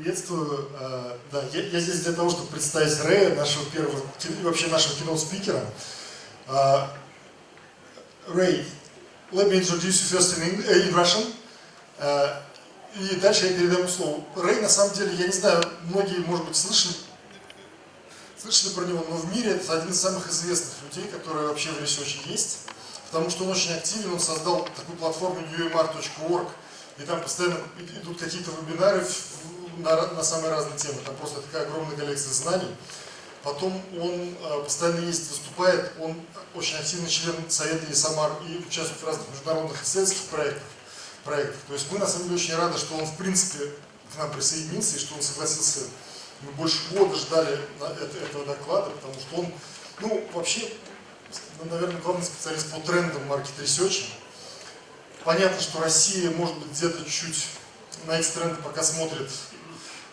Приветствую. Да, я здесь для того, чтобы представить Рэя, нашего первого, вообще нашего кино-спикера. Ray, let me introduce you first in Russian. И дальше я передам слово. Рэй, на самом деле, я не знаю, многие, может быть, слышали про него, но в мире это один из самых известных людей, которые вообще в ресерче есть, потому что он очень активен, он создал такую платформу emr.org, и там постоянно идут какие-то вебинары на самые разные темы, там просто такая огромная коллекция знаний. Потом он постоянно ездит, выступает, он очень активный член Совета ESOMAR и участвует в разных международных исследовательских проектах. То есть мы на самом деле очень рады, что он в принципе к нам присоединился и что он согласился. Мы больше года ждали этого доклада, потому что он, вообще, наверное, главный специалист по трендам маркет-ресерча. Понятно, что Россия, может быть, где-то чуть на эти тренды пока смотрит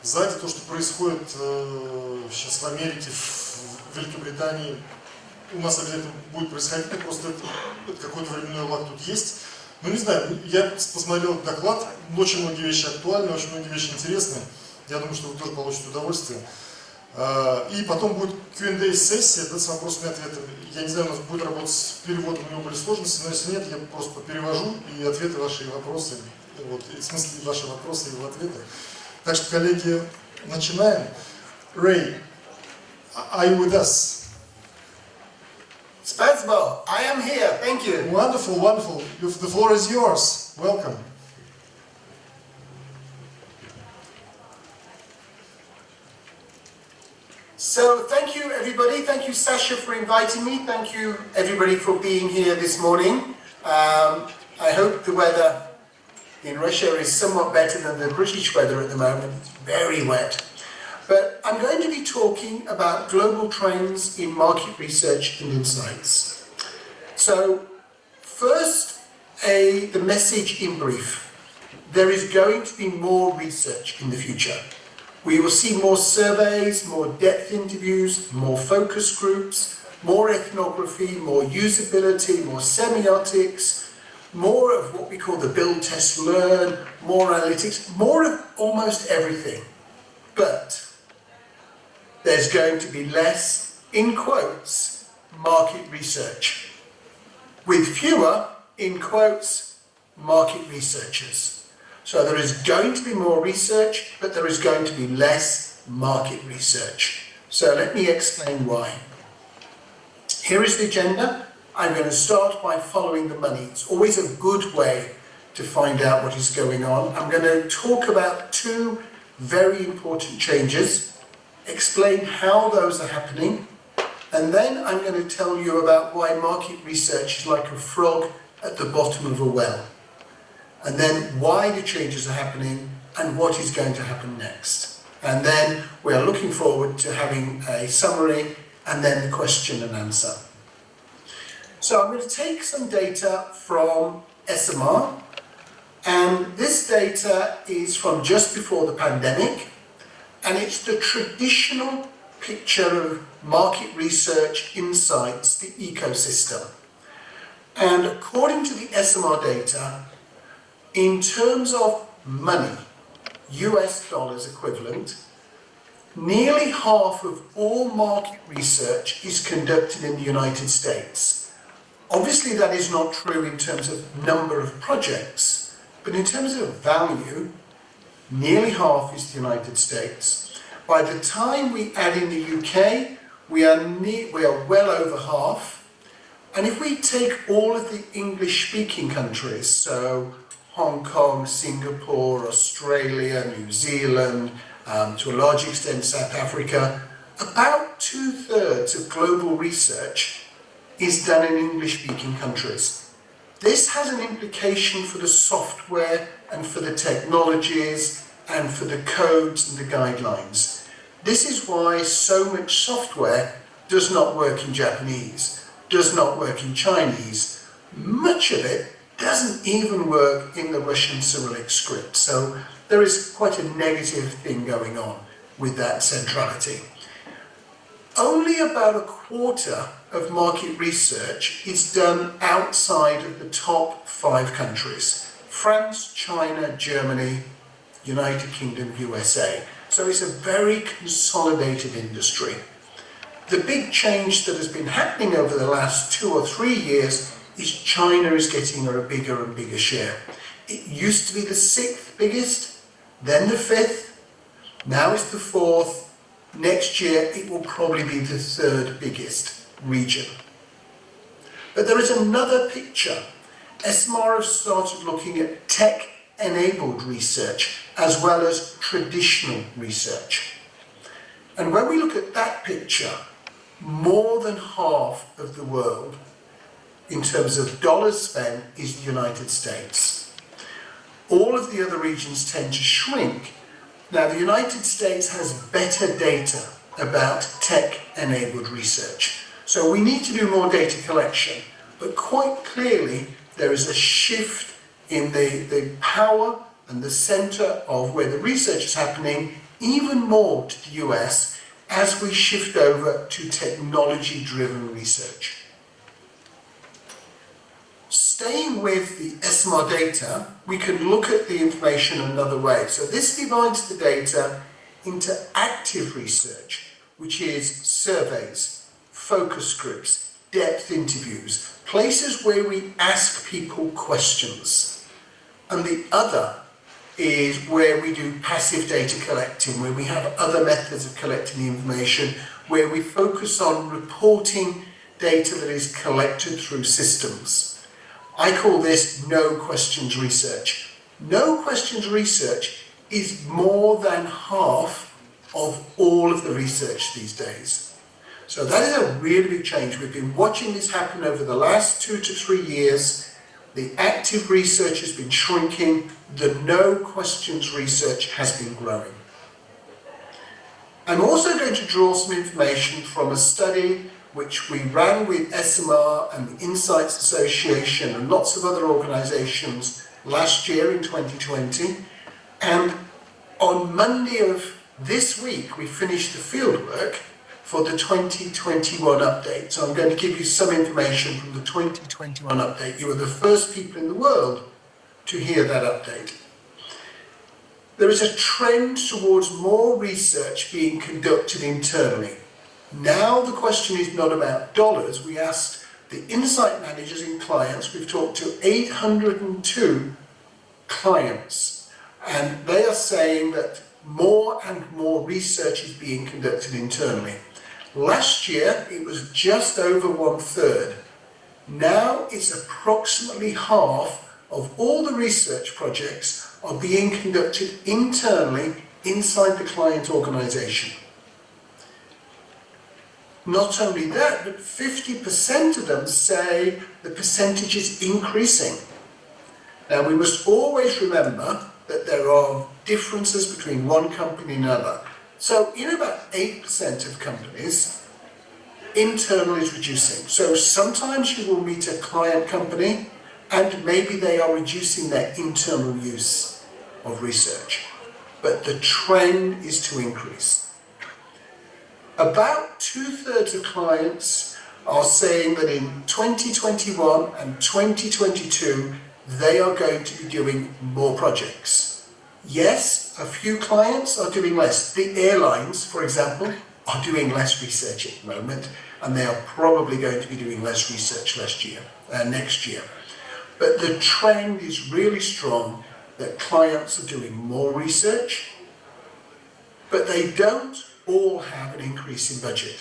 сзади. То, что происходит сейчас в Америке, в Великобритании, у нас обязательно будет происходить, просто это какой-то временной лаг тут есть. Но не знаю, я посмотрел этот доклад, очень многие вещи актуальны, очень многие вещи интересные. Я думаю, что вы тоже получите удовольствие. И потом будет Q&A-сессия, да, с вопросами и ответами. Я не знаю, у нас будет работать с переводом, у него были сложности, но если нет, я просто перевожу и ответы ваши и вопросы. Вот, в смысле, ваши вопросы и ответы. Так что, коллеги, начинаем. Ray, are you with us? Spasibo, I am here, thank you. Wonderful, wonderful. The floor is yours. Welcome. So thank you everybody, thank you Sasha for inviting me, thank you everybody for being here this morning. I hope the weather in Russia is somewhat better than the British weather at the moment. It's very wet. But I'm going to be talking about global trends in market research and insights. So first, the message in brief. There is going to be more research in the future. We will see more surveys, more depth interviews, more focus groups, more ethnography, more usability, more semiotics, more of what we call the build, test, learn, more analytics, more of almost everything. But there's going to be less, in quotes, market research, with fewer, in quotes, market researchers. So there is going to be more research, but there is going to be less market research. So let me explain why. Here is the agenda. I'm going to start by following the money. It's always a good way to find out what is going on. I'm going to talk about two very important changes, explain how those are happening, and then I'm going to tell you about why market research is like a frog at the bottom of a well. And then why the changes are happening and what is going to happen next. And then we are looking forward to having a summary and then the question and answer. So I'm going to take some data from ESOMAR, and this data is from just before the pandemic, and it's the traditional picture of market research insights, the ecosystem. And according to the ESOMAR data, in terms of money, US dollars equivalent, nearly half of all market research is conducted in the United States. Obviously that is not true in terms of number of projects, but in terms of value, nearly half is the United States. By the time we add in the UK, we are well over half. And if we take all of the English-speaking countries, so Hong Kong, Singapore, Australia, New Zealand, to a large extent South Africa, about 2/3 of global research is done in English-speaking countries. This has an implication for the software and for the technologies and for the codes and the guidelines. This is why so much software does not work in Japanese, does not work in Chinese. Much of it doesn't even work in the Russian Cyrillic script. So there is quite a negative thing going on with that centrality. Only about a quarter of market research is done outside of the top 5 countries: France, China, Germany, United Kingdom, USA. So it's a very consolidated industry. The big change that has been happening over the last 2 or 3 years is China is getting a bigger and bigger share. It used to be the 6th biggest, then the 5th, now it's the 4th. Next year it will probably be the 3rd biggest region. But there is another picture. ESOMAR have started looking at tech-enabled research as well as traditional research. And when we look at that picture, more than half of the world, in terms of dollars spent, is the United States. All of the other regions tend to shrink. Now, the United States has better data about tech-enabled research. So we need to do more data collection, but quite clearly there is a shift in the power and the center of where the research is happening, even more to the US, as we shift over to technology-driven research. Staying with the ESOMAR data, we can look at the information another way. So this divides the data into active research, which is surveys, focus groups, depth interviews, places where we ask people questions. And the other is where we do passive data collecting, where we have other methods of collecting the information, where we focus on reporting data that is collected through systems. I call this no questions research. No questions research is more than half of all of the research these days. So that is a really big change. We've been watching this happen over the last 2 to 3 years. The active research has been shrinking. The no questions research has been growing. I'm also going to draw some information from a study which we ran with ESOMAR and the Insights Association and lots of other organizations last year in 2020. And on Monday of this week, we finished the fieldwork for the 2021 update. So I'm going to give you some information from the 2021 update. You were the first people in the world to hear that update. There is a trend towards more research being conducted internally. Now the question is not about dollars. We asked the insight managers and clients, we've talked to 802 clients, and they are saying that more and more research is being conducted internally. Last year it was just over 1/3. Now it's approximately half of all the research projects are being conducted internally inside the client organization. Not only that, but 50% of them say the percentage is increasing. Now we must always remember that there are differences between one company and another. So in about 8% of companies, internal is reducing. So sometimes you will meet a client company and maybe they are reducing their internal use of research. But the trend is to increase. About 2/3 of clients are saying that in 2021 and 2022, they are going to be doing more projects. Yes, a few clients are doing less. The airlines, for example, are doing less research at the moment, and they are probably going to be doing less research next year. But the trend is really strong that clients are doing more research, but they don't all have an increase in budget.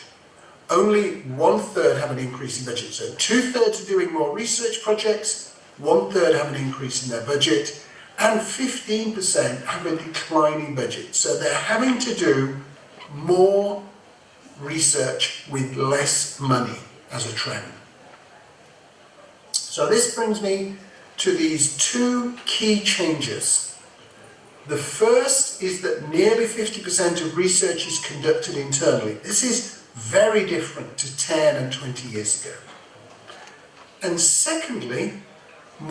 Only 1/3 have an increase in budget. So 2/3 are doing more research projects, 1/3 have an increase in their budget, and 15% have a declining budget. So they're having to do more research with less money as a trend. So this brings me to these 2 key changes. The first is that nearly 50% of research is conducted internally. This is very different to 10 and 20 years ago. And secondly,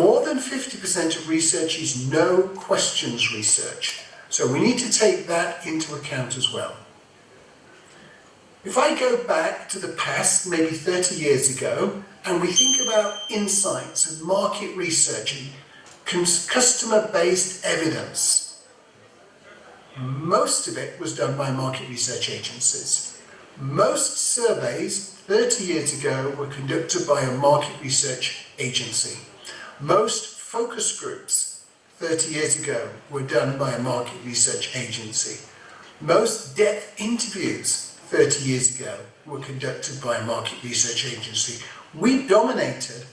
more than 50% of research is no questions research. So we need to take that into account as well. If I go back to the past, maybe 30 years ago, and we think about insights and market research and customer-based evidence, most of it was done by market research agencies. Most surveys 30 years ago were conducted by a market research agency. Most focus groups 30 years ago were done by a market research agency. Most depth interviews 30 years ago were conducted by a market research agency. We dominated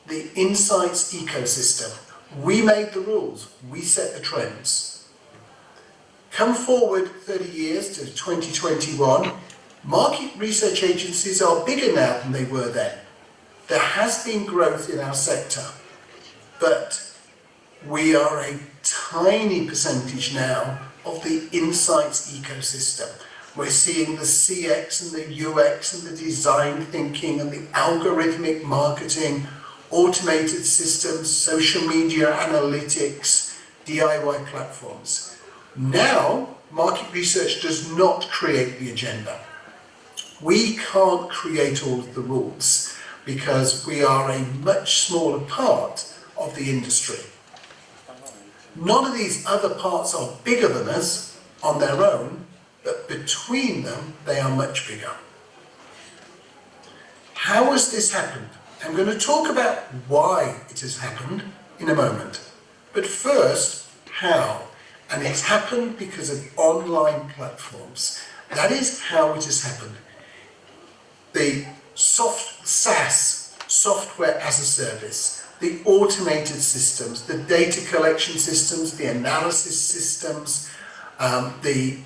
the insights ecosystem. We made the rules. We set the trends. Come forward 30 years to 2021, market research agencies are bigger now than they were then. There has been growth in our sector, but we are a tiny percentage now of the insights ecosystem. We're seeing the CX and the UX and the design thinking and the algorithmic marketing, automated systems, social media analytics, DIY platforms. Now, market research does not create the agenda. We can't create all of the rules because we are a much smaller part of the industry. None of these other parts are bigger than us on their own, but between them, they are much bigger. How has this happened? I'm going to talk about why it has happened in a moment. But first, how? And it's happened because of online platforms. That is how it has happened. The SaaS, software as a service, the automated systems, the data collection systems, the analysis systems, the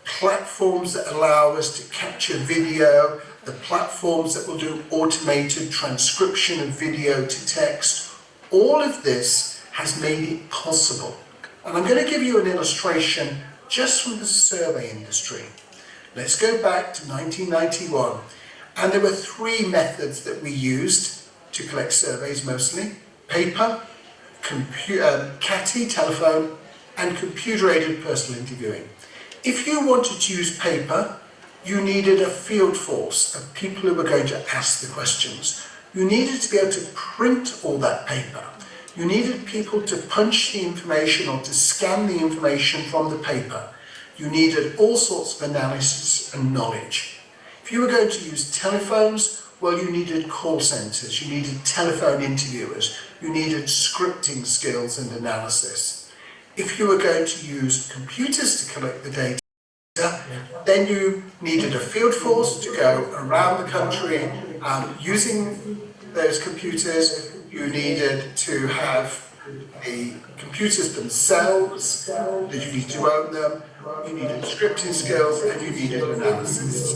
platforms that allow us to capture video, the platforms that will do automated transcription of video to text, all of this has made it possible. And I'm going to give you an illustration just from the survey industry. Let's go back to 1991. And there were three methods that we used to collect surveys mostly: paper, CATI, telephone, and computer-aided personal interviewing. If you wanted to use paper, you needed a field force of people who were going to ask the questions. You needed to be able to print all that paper. You needed people to punch the information or to scan the information from the paper. You needed all sorts of analysis and knowledge. If you were going to use telephones, well, you needed call centres, you needed telephone interviewers, you needed scripting skills and analysis. If you were going to use computers to collect the data, then you needed a field force to go around the country using those computers. You needed to have the computers themselves, that you need to own them, you needed scripting skills, and you needed analysis.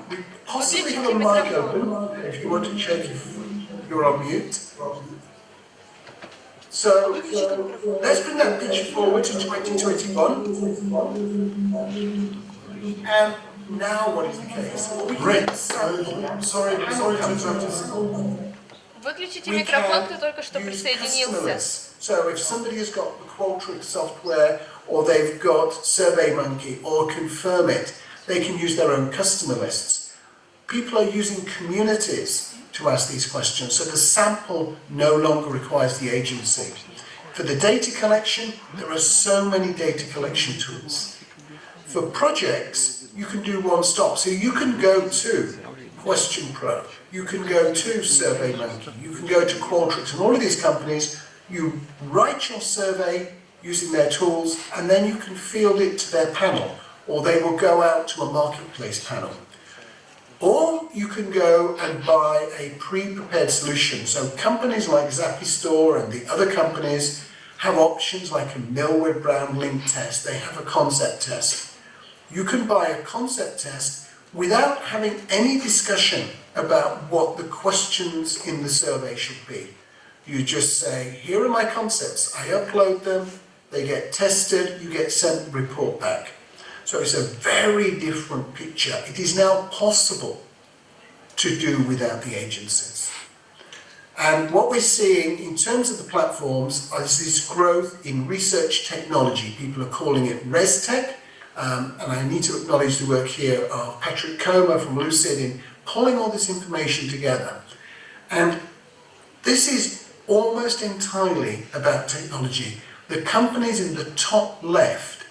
We possibly have a mic open if you want to check if you're on mute. So let's bring that picture forward to 2021. And now what is the case? Great. Sorry to interrupt you. Выключите микрофон, кто только что присоединился. So if somebody has got the Qualtrics software, or they've got SurveyMonkey or Confirm It, they can use their own customer lists. People are using communities to ask these questions, so the sample no longer requires the agency. For the data collection, there are so many data collection tools. For projects, you can do one-stop, so you can go to Question Pro, you can go to SurveyMonkey, you can go to Qualtrics, and all of these companies, you write your survey using their tools, and then you can field it to their panel, or they will go out to a marketplace panel. Or you can go and buy a pre-prepared solution. So companies like Zapistore and the other companies have options like a Millward Brown link test. They have a concept test. You can buy a concept test without having any discussion about what the questions in the survey should be. You just say, here are my concepts. I upload them, they get tested, you get sent the report back. So it's a very different picture. It is now possible to do without the agencies. And what we're seeing in terms of the platforms is this growth in research technology. People are calling it ResTech. And I need to acknowledge the work here of Patrick Comer from Lucid in pulling all this information together. And this is almost entirely about technology. The companies in the top left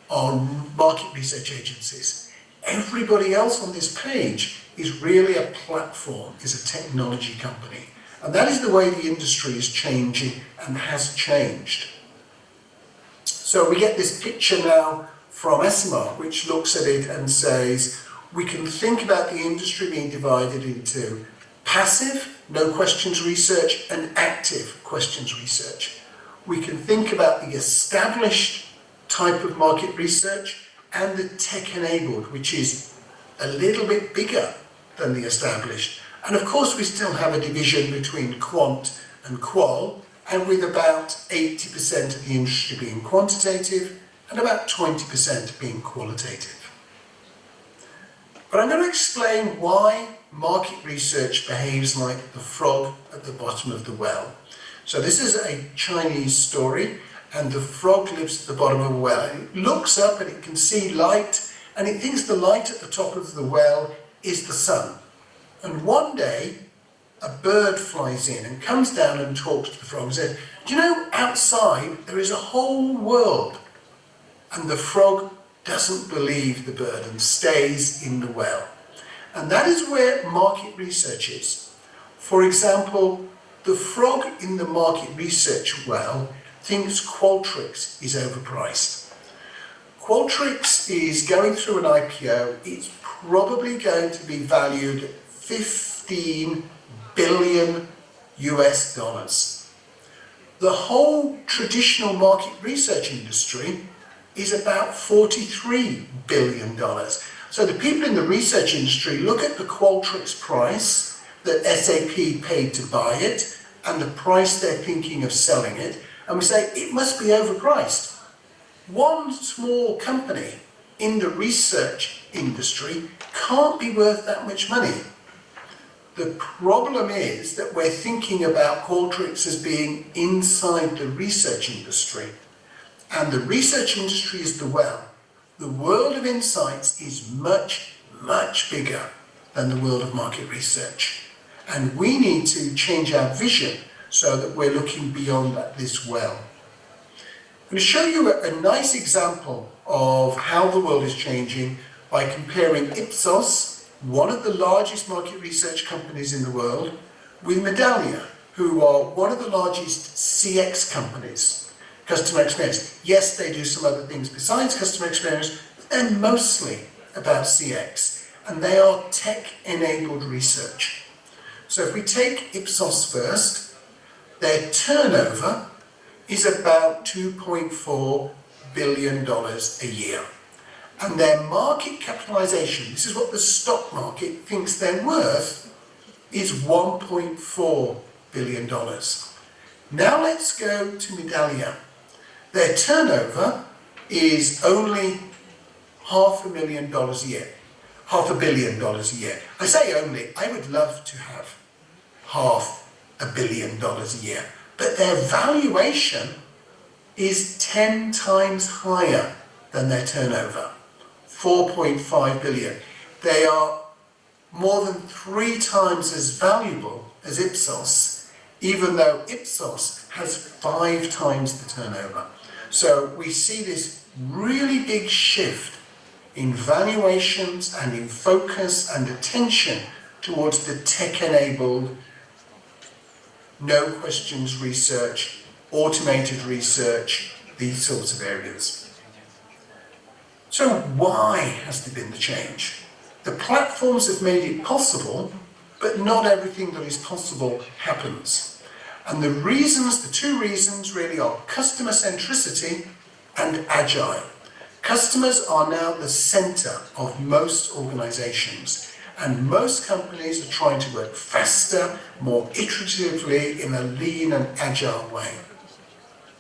are market research agencies. Everybody else on this page is really a platform, is a technology company. And that is the way the industry is changing and has changed. So we get this picture now from ESOMAR, which looks at it and says, we can think about the industry being divided into passive, no questions research, and active questions research. We can think about the established type of market research and the tech-enabled, which is a little bit bigger than the established. And of course, we still have a division between quant and qual, and with about 80% of the industry being quantitative and about 20% being qualitative. But I'm going to explain why market research behaves like the frog at the bottom of the well. So this is a Chinese story, and the frog lives at the bottom of a well. And it looks up and it can see light, and it thinks the light at the top of the well is the sun. And one day, a bird flies in and comes down and talks to the frog and says, do you know, outside there is a whole world? And the frog doesn't believe the bird and stays in the well. And that is where market research is. For example, the frog in the market research well thinks Qualtrics is overpriced. Qualtrics is going through an IPO. It's probably going to be valued at 15 billion US dollars. The whole traditional market research industry is about $43 billion. So the people in the research industry look at the Qualtrics price that SAP paid to buy it and the price they're thinking of selling it, and we say it must be overpriced. One small company in the research industry can't be worth that much money. The problem is that we're thinking about Qualtrics as being inside the research industry. And the research industry is the well. The world of insights is much, much bigger than the world of market research. And we need to change our vision so that we're looking beyond this well. I'm going to show you a nice example of how the world is changing by comparing Ipsos, one of the largest market research companies in the world, with Medallia, who are one of the largest CX companies, customer experience. Yes, they do some other things besides customer experience, but they're mostly about CX, and they are tech-enabled research. So if we take Ipsos first, their turnover is about $2.4 billion a year. And their market capitalization, this is what the stock market thinks they're worth, is $1.4 billion. Now let's go to Medallia. Their turnover is only $500 million a year. $500 million a year. I say only, I would love to have $500 million a year. But their valuation is 10 times higher than their turnover. 4.5 billion. They are more than 3 times as valuable as Ipsos, even though Ipsos has 5 times the turnover. So we see this really big shift in valuations and in focus and attention towards the tech-enabled, no questions research, automated research, these sorts of areas. So why has there been the change? The platforms have made it possible, but not everything that is possible happens. And the reasons, the 2 reasons really are customer centricity and agile. Customers are now the center of most organizations, and most companies are trying to work faster, more iteratively, in a lean and agile way.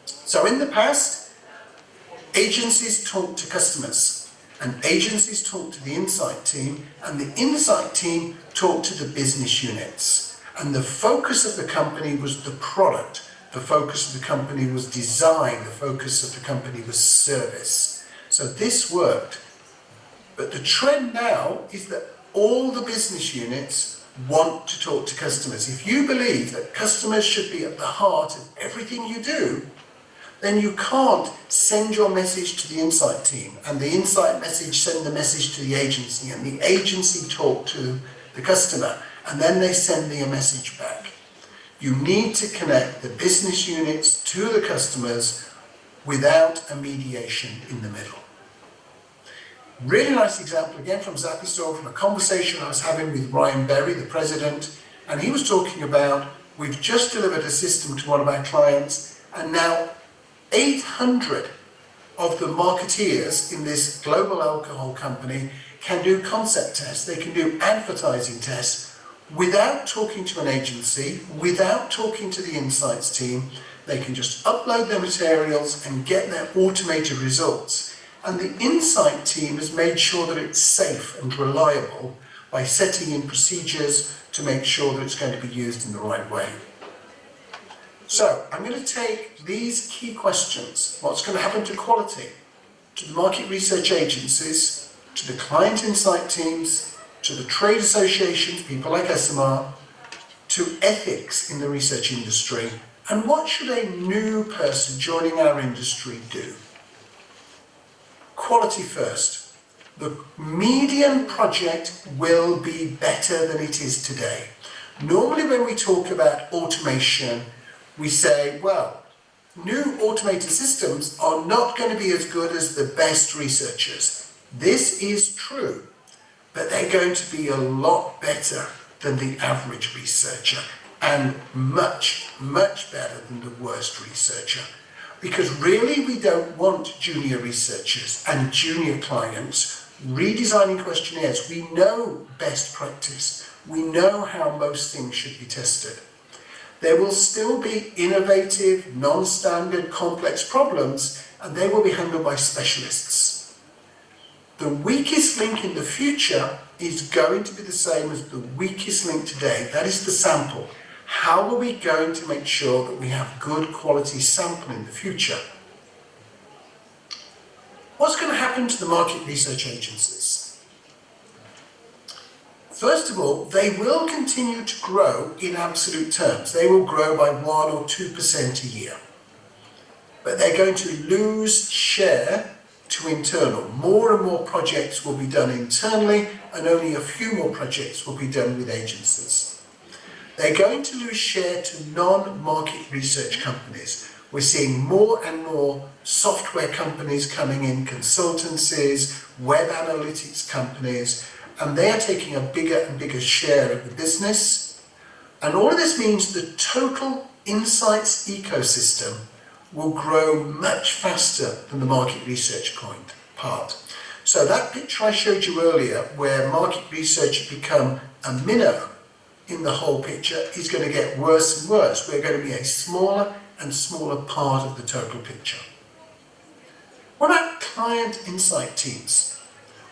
So in the past, agencies talk to customers, and agencies talk to the insight team, and the insight team talk to the business units. And the focus of the company was the product, the focus of the company was design, the focus of the company was service. So this worked. But the trend now is that all the business units want to talk to customers. If you believe that customers should be at the heart of everything you do, then you can't send your message to the insight team and the insight message send the message to the agency and the agency talk to the customer and then they send me a message back. You need to connect the business units to the customers without a mediation in the middle. Really nice example again from Zapisto, from a conversation I was having with Ryan Berry, the president, and he was talking about, we've just delivered a system to one of our clients and now 800 of the marketeers in this global alcohol company can do concept tests, they can do advertising tests without talking to an agency, without talking to the insights team. They can just upload their materials and get their automated results. And the insight team has made sure that it's safe and reliable by setting in procedures to make sure that it's going to be used in the right way. So I'm going to take these key questions. What's going to happen to quality, to the market research agencies, to the client insight teams, to the trade associations, people like ESOMAR, to ethics in the research industry, and what should a new person joining our industry do? Quality first. The median project will be better than it is today. Normally when we talk about automation, we say, well, new automated systems are not going to be as good as the best researchers. This is true, but they're going to be a lot better than the average researcher and much, much better than the worst researcher. Because really we don't want junior researchers and junior clients redesigning questionnaires. We know best practice. We know how most things should be tested. There will still be innovative, non-standard, complex problems, and they will be handled by specialists. The weakest link in the future is going to be the same as the weakest link today. That is the sample. How are we going to make sure that we have good quality sample in the future? What's going to happen to the market research agencies? First of all, they will continue to grow in absolute terms. They will grow by 1 or 2% a year. But they're going to lose share to internal. More and more projects will be done internally and only a few more projects will be done with agencies. They're going to lose share to non-market research companies. We're seeing more and more software companies coming in, consultancies, web analytics companies, and they are taking a bigger and bigger share of the business. And all of this means the total insights ecosystem will grow much faster than the market research part. So that picture I showed you earlier, where market research had become a minnow in the whole picture, is going to get worse and worse. We're going to be a smaller and smaller part of the total picture. What about client insight teams?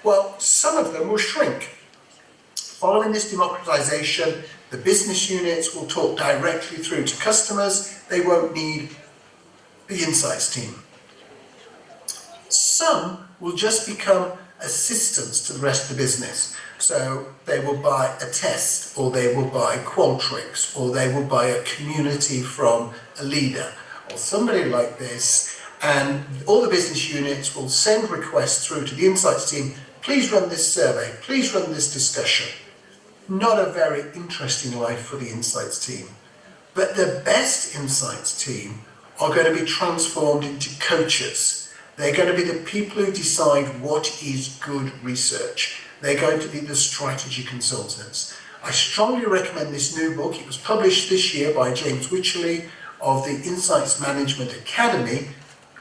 Well, some of them will shrink. Following this democratization, the business units will talk directly through to customers. They won't need the insights team. Some will just become assistants to the rest of the business. So they will buy a test, or they will buy Qualtrics, or they will buy a community from a leader, or somebody like this, and all the business units will send requests through to the insights team. Please run this survey, please run this discussion. Not a very interesting life for the insights team. But the best insights team are going to be transformed into coaches. They're going to be the people who decide what is good research. They're going to be the strategy consultants. I strongly recommend this new book. It was published this year by James Wycherley of the Insights Management Academy.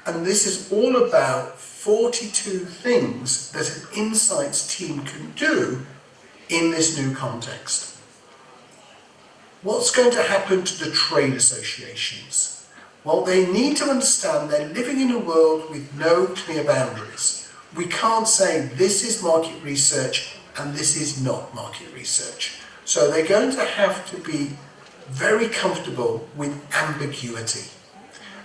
And this is all about 42 things that an insights team can do in this new context. What's going to happen to the trade associations? Well, they need to understand they're living in a world with no clear boundaries. We can't say this is market research and this is not market research. So they're going to have to be very comfortable with ambiguity.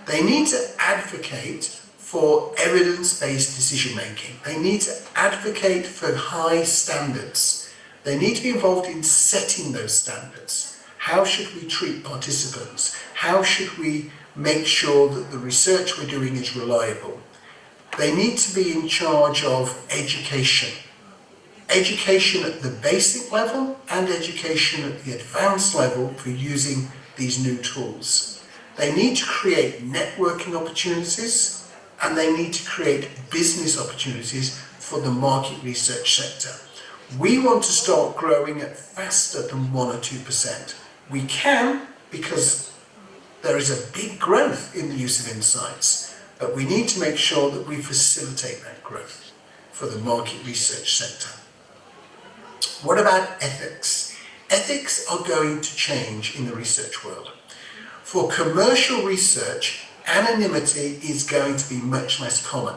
They need to advocate for evidence-based decision-making. They need to advocate for high standards. They need to be involved in setting those standards. How should we treat participants? How should we make sure that the research we're doing is reliable. They need to be in charge of education. Education at the basic level and education at the advanced level for using these new tools. They need to create networking opportunities and they need to create business opportunities for the market research sector. We want to start growing at faster than 1 or 2%. We can because there is a big growth in the use of insights, but we need to make sure that we facilitate that growth for the market research sector. What about ethics? Ethics are going to change in the research world. For commercial research, anonymity is going to be much less common.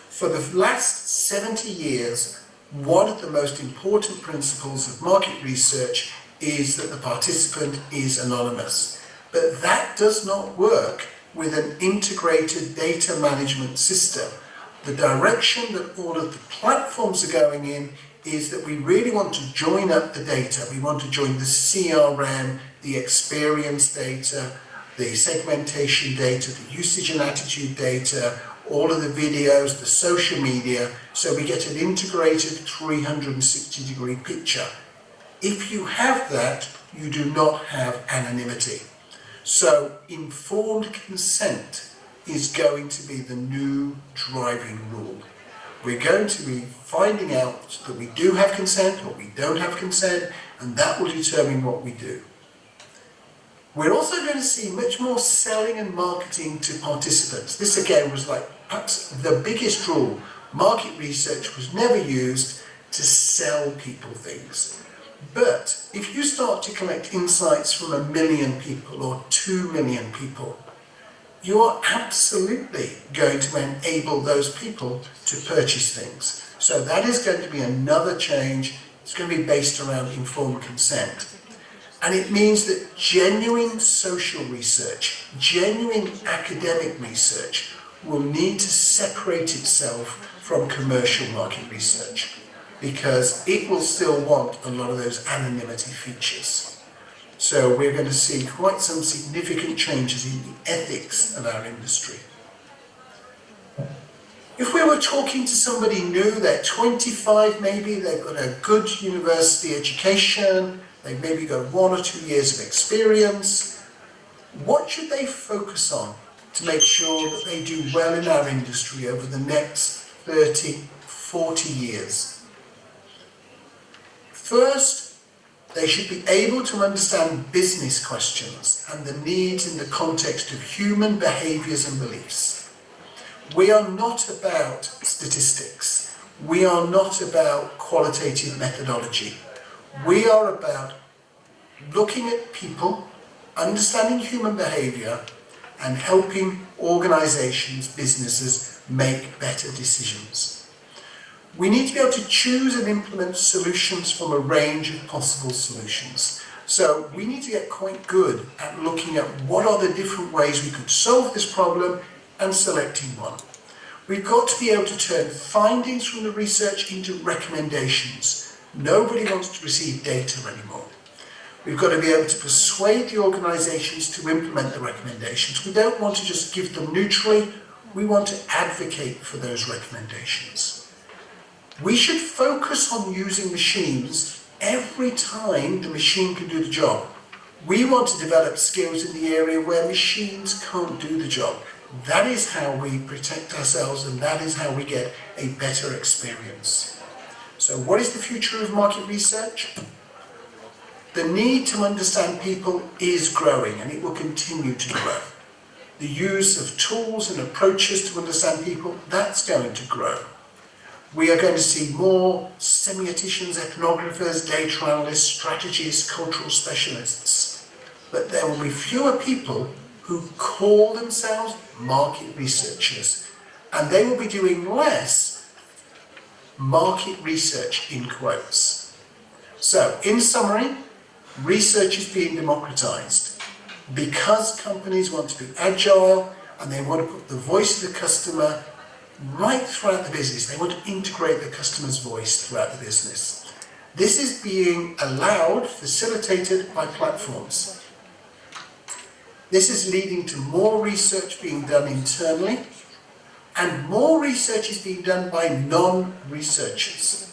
For the last 70 years, one of the most important principles of market research is that the participant is anonymous. But that does not work with an integrated data management system. The direction that all of the platforms are going in is that we really want to join up the data. We want to join the CRM, the experience data, the segmentation data, the usage and attitude data, all of the videos, the social media, so we get an integrated 360-degree picture. If you have that, you do not have anonymity. So informed consent is going to be the new driving rule. We're going to be finding out that we do have consent or we don't have consent, and that will determine what we do. We're also going to see much more selling and marketing to participants. This again was like perhaps the biggest rule. Market research was never used to sell people things. But if you start to collect insights from 1 million people or 2 million people, you are absolutely going to enable those people to purchase things. So that is going to be another change. It's going to be based around informed consent. And it means that genuine social research, genuine academic research will need to separate itself from commercial market research because it will still want a lot of those anonymity features. So we're going to see quite some significant changes in the ethics of our industry. If we were talking to somebody new, they're 25 maybe, they've got a good university education, they've maybe got 1 or 2 years of experience, what should they focus on to make sure that they do well in our industry over the next 30, 40 years? First, they should be able to understand business questions and the needs in the context of human behaviours and beliefs. We are not about statistics. We are not about qualitative methodology. We are about looking at people, understanding human behaviour, and helping organisations, businesses, make better decisions. We need to be able to choose and implement solutions from a range of possible solutions. So we need to get quite good at looking at what are the different ways we could solve this problem and selecting one. We've got to be able to turn findings from the research into recommendations. Nobody wants to receive data anymore. We've got to be able to persuade the organisations to implement the recommendations. We don't want to just give them neutrally, we want to advocate for those recommendations. We should focus on using machines every time the machine can do the job. We want to develop skills in the area where machines can't do the job. That is how we protect ourselves and that is how we get a better experience. So what is the future of market research? The need to understand people is growing and it will continue to grow. The use of tools and approaches to understand people, that's going to grow. We are going to see more semioticians, ethnographers, data analysts, strategists, cultural specialists. But there will be fewer people who call themselves market researchers, and they will be doing less market research in quotes. So, in summary, research is being democratized because companies want to be agile and they want to put the voice of the customer right throughout the business. They want to integrate the customer's voice throughout the business. This is being allowed, facilitated by platforms. This is leading to more research being done internally, and more research is being done by non-researchers.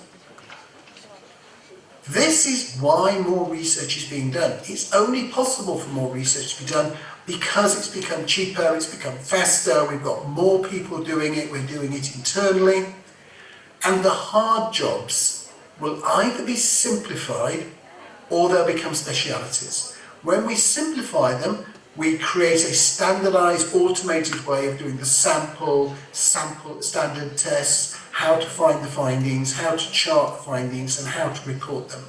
This is why more research is being done. It's only possible for more research to be done because it's become cheaper, it's become faster, we've got more people doing it, we're doing it internally. And the hard jobs will either be simplified or they'll become specialities. When we simplify them, we create a standardized, automated way of doing the sample standard tests, how to find the findings, how to chart the findings, and how to report them.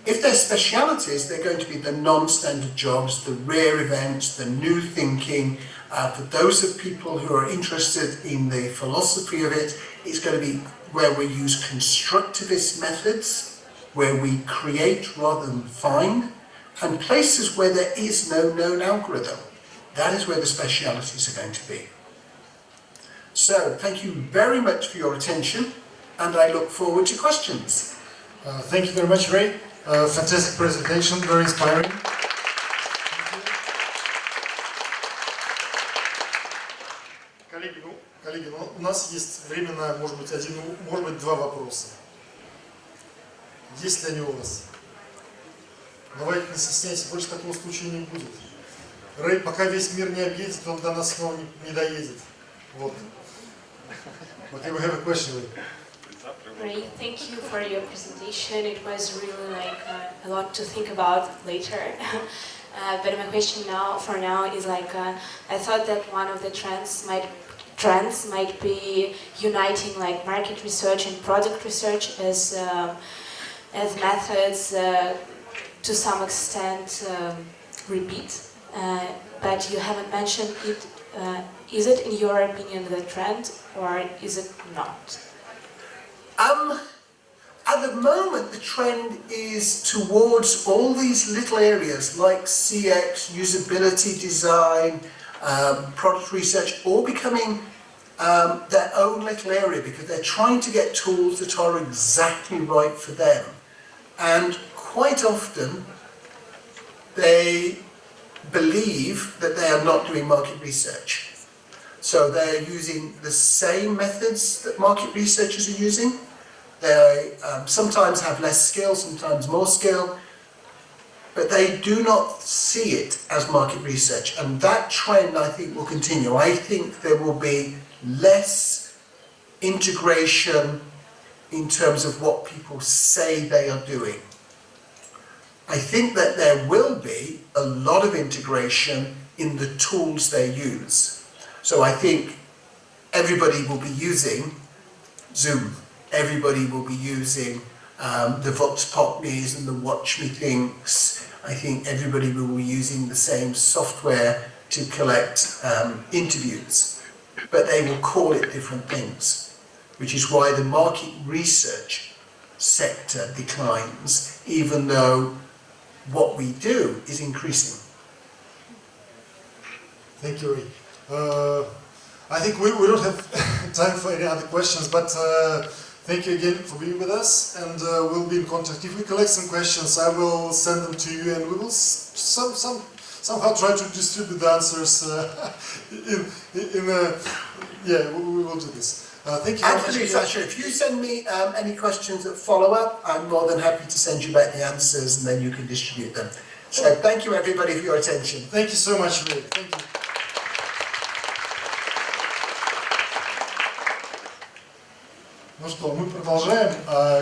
If they're specialities, they're going to be the non-standard jobs, the rare events, the new thinking. For those of people who are interested in the philosophy of it, it's going to be where we use constructivist methods, where we create rather than find, and places where there is no known algorithm. That is where the specialities are going to be. So, thank you very much for your attention, and I look forward to questions. Thank you very much, Ray. Fantastic presentation, very inspiring. Коллеги, у нас есть время на, может быть, два вопроса. Есть ли они у вас? Давайте не стесняйтесь, больше такого случая не будет. Рэй, пока весь мир не объедет, он до нас снова не доедет. Вот. Okay, we have a question. Ray, thank you for your presentation. It was really a lot to think about later. But my question for now is I thought that one of the trends might be uniting market research and product research as methods to some extent repeat. But you haven't mentioned it. Is it, in your opinion, the trend, or is it not? At the moment, the trend is towards all these little areas like CX, usability design, product research, all becoming their own little area because they're trying to get tools that are exactly right for them. And quite often, they believe that they are not doing market research. So they're using the same methods that market researchers are using. They sometimes have less skill, sometimes more skill, but they do not see it as market research. And that trend, I think, will continue. I think there will be less integration in terms of what people say they are doing. I think that there will be a lot of integration in the tools they use. So I think everybody will be using Zoom. Everybody will be using the Vox Popnis and the Watch Me Thinks. I think everybody will be using the same software to collect interviews. But they will call it different things, which is why the market research sector declines, even though what we do is increasing. Thank you, Ray. I think we don't have time for any other questions, but thank you again for being with us, and we'll be in contact. If we collect some questions, I will send them to you, and we will somehow try to distribute the answers yeah, we will do this. Thank you very Actually, much. Sasha, if you send me any questions that follow up, I'm more than happy to send you back the answers, and then you can distribute them. So thank you, everybody, for your attention. Thank you so much, Ray. Thank you. Ну что, мы продолжаем.